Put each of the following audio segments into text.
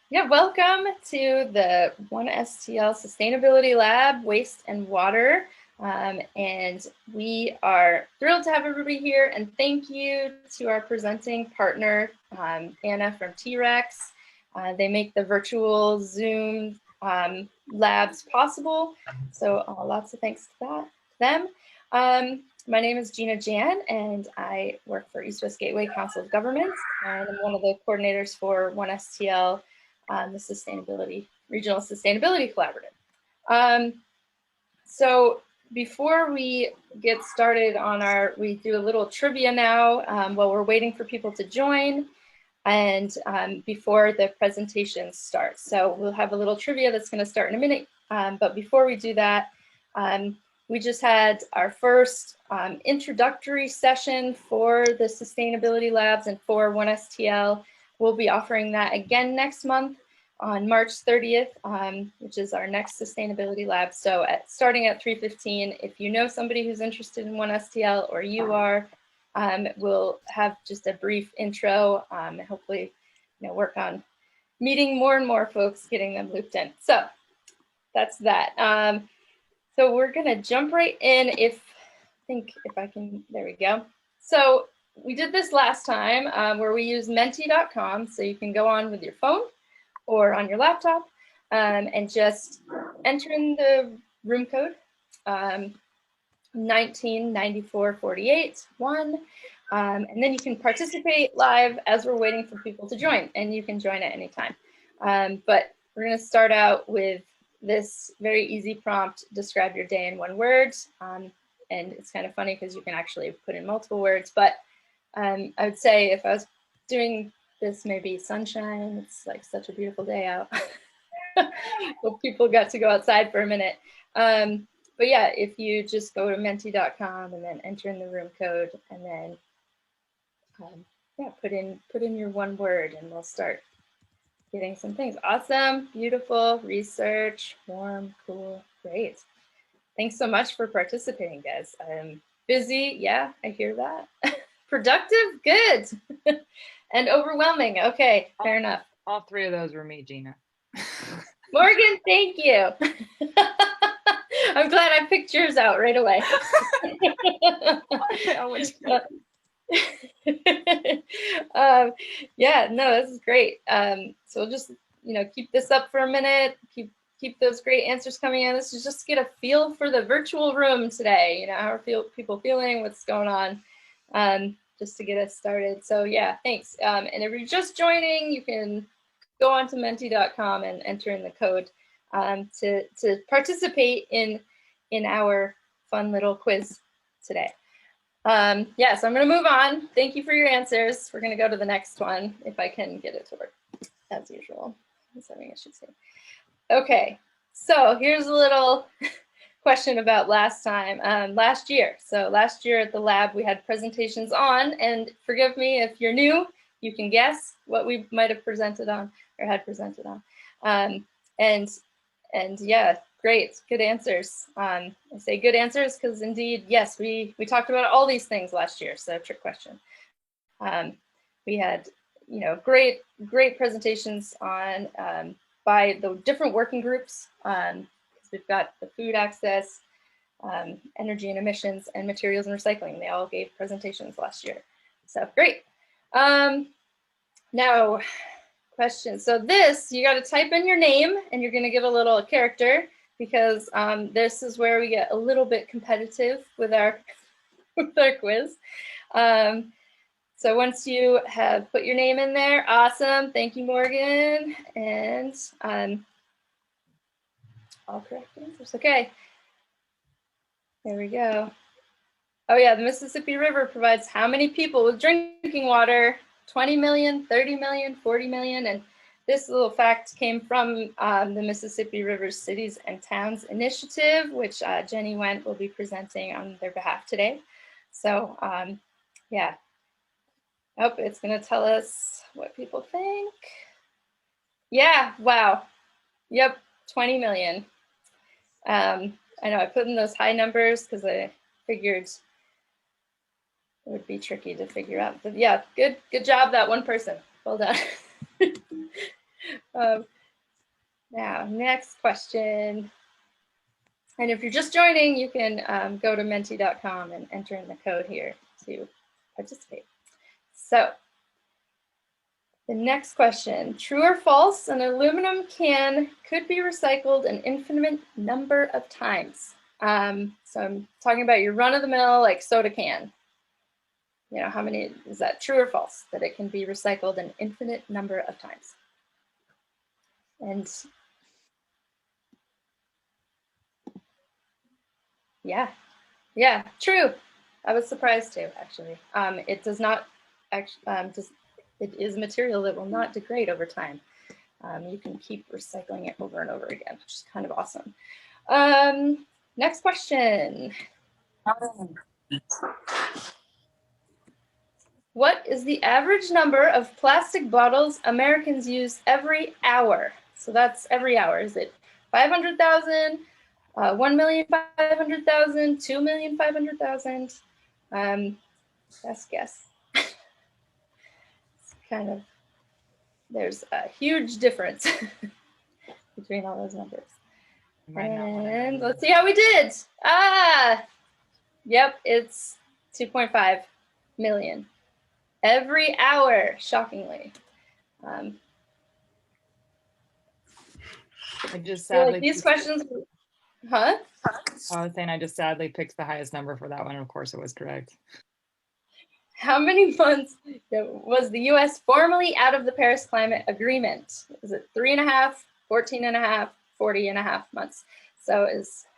Yeah, welcome to the 1STL Sustainability Lab, Waste and Water. And we are thrilled to have everybody here, and thank you to our presenting partner, Anna from T-Rex. They make the virtual Zoom labs possible, so lots of thanks to them. My name is Gina Jan, and I work for East West Gateway Council of Governments, and I'm one of the coordinators for 1STL, the Regional Sustainability Collaborative. So before we get started on we do a little trivia now while we're waiting for people to join, and before the presentation starts. So we'll have a little trivia that's going to start in a minute, but before we do that, we just had our first introductory session for the Sustainability Labs and for 1STL. We'll be offering that again next month on March 30th, which is our next Sustainability Lab. So starting at 3:15, if you know somebody who's interested in 1STL or you are, we'll have just a brief intro and hopefully work on meeting more and more folks, getting them looped in. So that's that. So we're gonna jump right in if I can, there we go. So we did this last time where we used menti.com, so you can go on with your phone or on your laptop and just enter in the room code 199448-1, and then you can participate live as we're waiting for people to join, and you can join at any time. But we're gonna start out with this very easy prompt: describe your day in one word. And it's kind of funny because you can actually put in multiple words, but I would say if I was doing this, maybe sunshine. It's like such a beautiful day out. Well, people got to go outside for a minute. But yeah, if you just go to menti.com and then enter in the room code and then yeah, put in your one word and we'll start getting some things. Awesome, beautiful, research, warm, cool, great. Thanks so much for participating, guys. Busy, yeah, I hear that. Productive, good. And overwhelming, okay, fair enough. All three of those were me, Gina. Morgan, thank you. I'm glad I picked yours out right away. Yeah, no, this is great. So we'll just keep this up for a minute. Keep those great answers coming in. This is just to get a feel for the virtual room today. How are people feeling? What's going on? Just to get us started. So yeah, thanks. And if you're just joining, you can go on to menti.com and enter in the code to participate in our fun little quiz today. Yeah, so I'm going to move on. Thank you for your answers. We're going to go to the next one if I can get it to work as usual. That's something I should say. Okay, so here's a little question about last year. So last year at the lab, we had presentations on, and forgive me if you're new, you can guess what we might have presented on or had presented on. And yeah, great, good answers. I say good answers because indeed, yes, we talked about all these things last year, so trick question. We had great presentations on by the different working groups. We've got the food access, energy and emissions, and materials and recycling. They all gave presentations last year. So great. Now, question. So this, you got to type in your name and you're going to give a little character because this is where we get a little bit competitive with our quiz. So once you have put your name in there, awesome. Thank you, Morgan. And all correct answers. Okay. There we go. Oh yeah, the Mississippi River provides how many people with drinking water? 20 million, 30 million, 40 million. And this little fact came from the Mississippi River Cities and Towns Initiative, which Jenny Wendt will be presenting on their behalf today. So yeah. Oh, it's gonna tell us what people think. Yeah, wow. Yep, 20 million. I know I put in those high numbers because I figured it would be tricky to figure out. But yeah, good job, that one person. Well done. Now, next question. And if you're just joining, you can go to menti.com and enter in the code here to participate. So the next question, true or false, an aluminum can could be recycled an infinite number of times. So I'm talking about your run-of-the-mill like soda can. You know, how many, is that true or false, that it can be recycled an infinite number of times? And yeah, true. I was surprised too, actually. It does not, it is a material that will not degrade over time. You can keep recycling it over and over again, which is kind of awesome. Next question. What is the average number of plastic bottles Americans use every hour? So that's every hour. Is it 500,000, 1,500,000, 2,500,000? Best guess. It's kind of, there's a huge difference between all those numbers. And let's see how we did. Yep, it's 2.5 million every hour, shockingly. I just sadly like these questions, huh? I was saying I just sadly picked the highest number for that one, and of course it was correct. How many months was the US formally out of the Paris Climate Agreement? Is it 3.5, 14.5, 40.5 months? So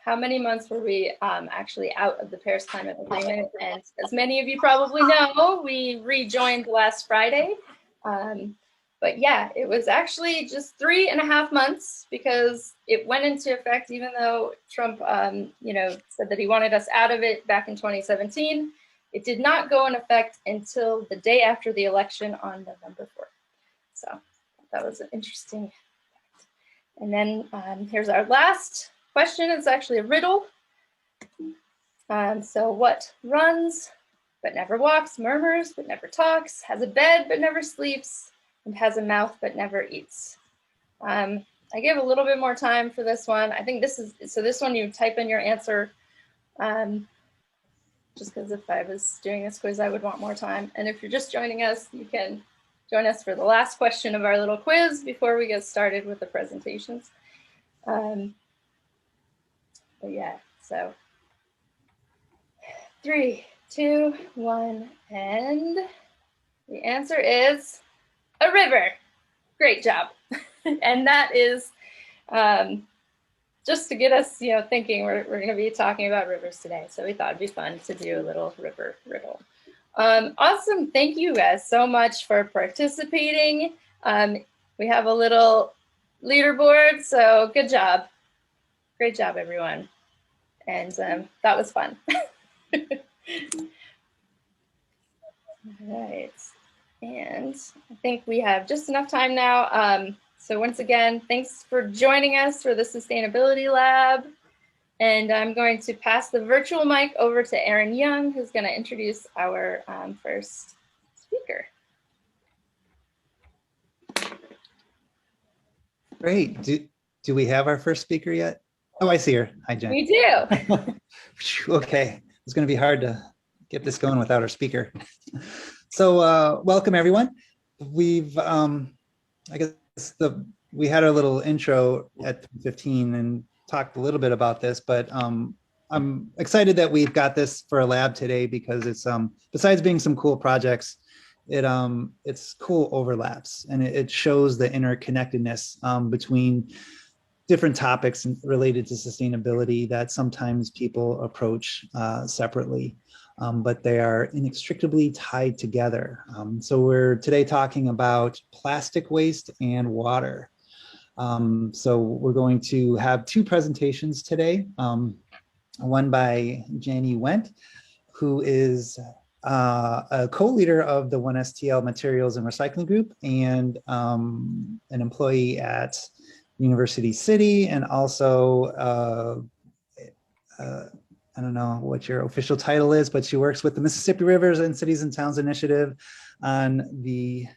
how many months were we actually out of the Paris Climate Agreement? And as many of you probably know, we rejoined last Friday. But yeah, it was actually just 3.5 months because it went into effect, even though Trump, said that he wanted us out of it back in 2017. It did not go in effect until the day after the election on November 4th. So that was an interesting fact. And then here's our last question. It's actually a riddle. So what runs but never walks, murmurs but never talks, has a bed but never sleeps, and has a mouth but never eats? I gave a little bit more time for this one. I think this one you type in your answer. Just because if I was doing this quiz, I would want more time. And if you're just joining us, you can join us for the last question of our little quiz before we get started with the presentations. But yeah, so 3, 2, 1, and the answer is a river. Great job. And that is just to get us, thinking. We're going to be talking about rivers today, so we thought it'd be fun to do a little river riddle. Awesome. Thank you guys so much for participating. We have a little leaderboard, so good job. Great job, everyone. And that was fun. All right. And I think we have just enough time now. So once again, thanks for joining us for the Sustainability Lab. And I'm going to pass the virtual mic over to Aaron Young, who's going to introduce our first speaker. Great. Do we have our first speaker yet? Oh, I see her. Hi, Jen. We do. Okay. It's going to be hard to get this going without our speaker. So welcome, everyone. We've, I guess we had our little intro at 15 and talked a little bit about this, but I'm excited that we've got this for a lab today because it's besides being some cool projects, it's cool overlaps, and it shows the interconnectedness between different topics related to sustainability that sometimes people approach separately, but they are inextricably tied together. So we're today talking about plastic waste and water. So we're going to have two presentations today. One by Jenny Wendt, who is a co-leader of the 1STL Materials and Recycling Group and an employee at University City, and also, I don't know what your official title is, but she works with the Mississippi Rivers and Cities and Towns Initiative on the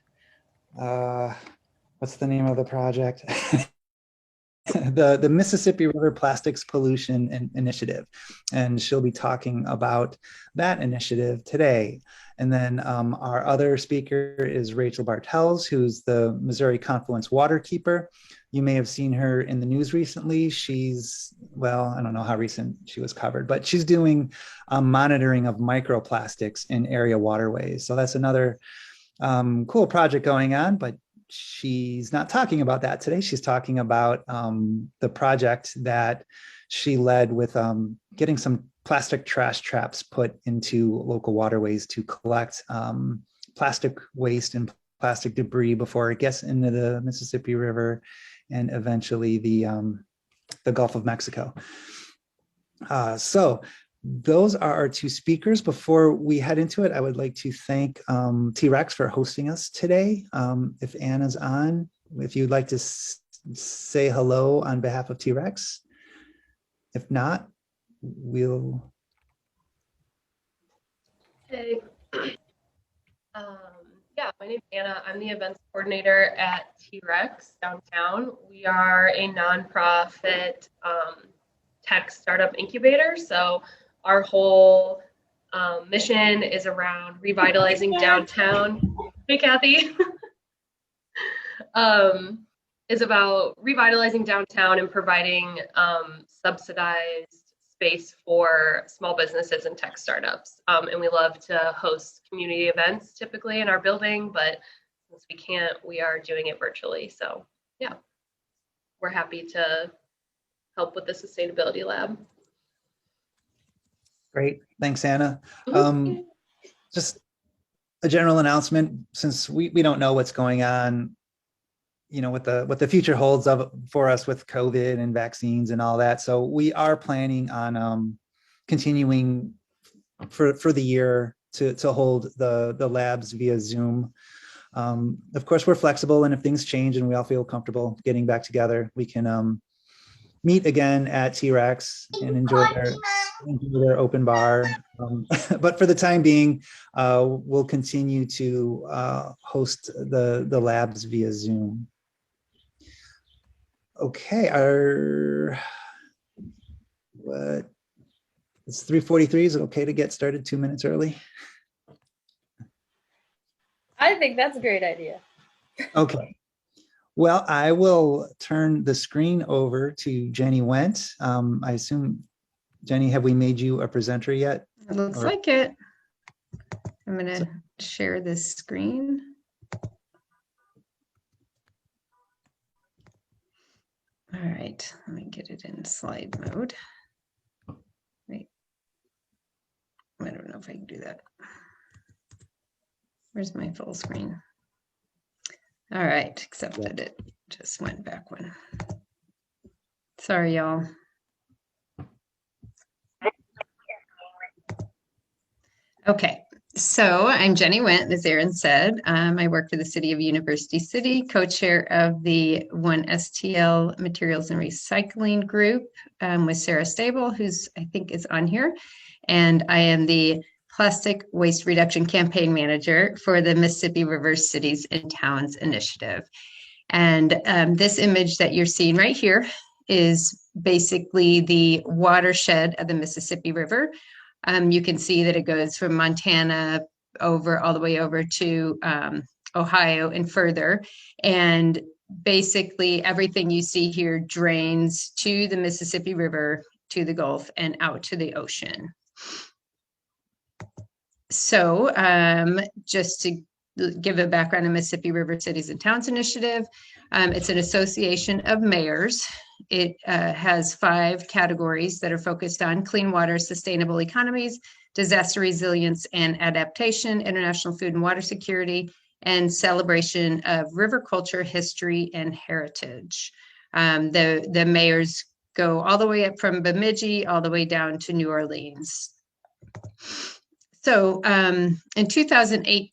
what's the name of the project? the Mississippi River Plastics Pollution Initiative. And she'll be talking about that initiative today. And then our other speaker is Rachel Bartels, who's the Missouri Confluence Waterkeeper. You may have seen her in the news recently. She's, well, I don't know how recent she was covered, but she's doing monitoring of microplastics in area waterways. So that's another cool project going on, but she's not talking about that today. She's talking about the project that she led with getting some plastic trash traps put into local waterways to collect plastic waste and plastic debris before it gets into the Mississippi River and eventually the Gulf of Mexico. So those are our two speakers. Before we head into it, I would like to thank T-Rex for hosting us today. If Anna's on, if you'd like to say hello on behalf of T-Rex. If not, we'll. Hey. Yeah, my name's Anna. I'm the events coordinator at T-Rex downtown. We are a nonprofit tech startup incubator. So our whole mission is around revitalizing downtown. Hey, Kathy. Is about revitalizing downtown and providing subsidized space for small businesses and tech startups. And we love to host community events typically in our building, but since we can't, we are doing it virtually. So yeah, we're happy to help with the Sustainability Lab. Great, thanks, Anna. Just a general announcement, since we don't know what's going on, you know, what the future holds for us with COVID and vaccines and all that. So we are planning on continuing for the year to hold the labs via Zoom. Of course, we're flexible, and if things change and we all feel comfortable getting back together, we can meet again at T-Rex and enjoy their open bar. But for the time being, we'll continue to host the labs via Zoom. Okay, it's 3:43. Is it okay to get started 2 minutes early? I think that's a great idea. Okay. Well, I will turn the screen over to Jenny Wendt. I assume, Jenny, have we made you a presenter yet? It looks like it. I'm going to share this screen. All right, let me get it in slide mode. Wait, I don't know if I can do that. Where's my full screen? All right, accepted it. Just went back one. Sorry, y'all. Okay, so I'm Jenny Wendt, as Erin said. I work for the City of University City, co-chair of the 1STL Materials and Recycling Group with Sarah Stable, who's I think is on here. And I am the Plastic Waste Reduction Campaign Manager for the Mississippi River Cities and Towns Initiative. And this image that you're seeing right here is basically the watershed of the Mississippi River. You can see that it goes from Montana over all the way over to Ohio and further. And basically everything you see here drains to the Mississippi River, to the Gulf, and out to the ocean. So just to give a background on Mississippi River Cities and Towns Initiative, it's an association of mayors. It has 5 categories that are focused on clean water, sustainable economies, disaster resilience and adaptation, international food and water security, and celebration of river culture, history, and heritage. The mayors go all the way up from Bemidji all the way down to New Orleans. So in 2018,